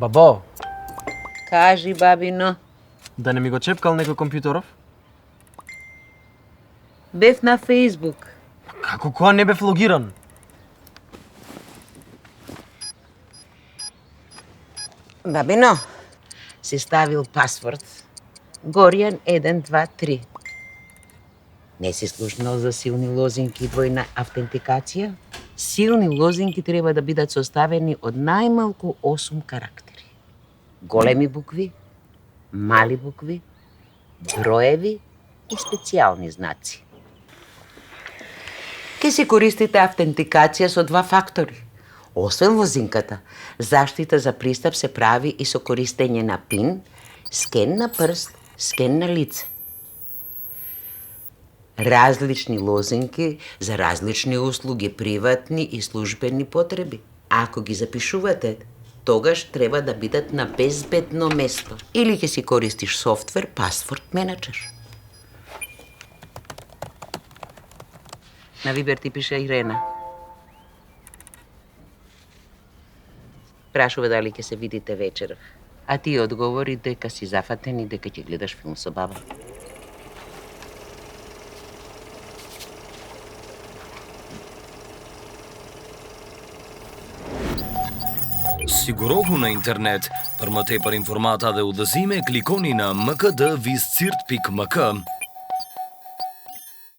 Бабо, Кажи, бабино. да не ми го чепкал некој компјутеров? Бев на Фейсбук. Како кога не бев логиран? Бабино, си ставил пасворд. Горјан 1, 2, 3. Не си слушнал за силни лозинки и двојна автентикација? Силни лозинки треба да бидат составени од најмалку 8 карактери. Големи букви, мали букви, броеви и специјални знаци. Ке се користите автентикација со 2 фактори. Освен лозинката, заштита за пристап се прави и со користење на пин, скен на прст, скен на лице. Различни лозинки за различни услуги, приватни и службени потреби. Ако ги запишувате, тогаш треба да бидат на безбедно место. Или ќе си користиш софтвер Password Manager. На Вибер ти пише Ирена. Прашува дали ќе се видите вечер. А ти одговори дека си зафатен и дека ќе гледаш филм со баба. Сигуровно на интернет, прма тепар информата да удазиме кликони на mkd.vis.cirt.mk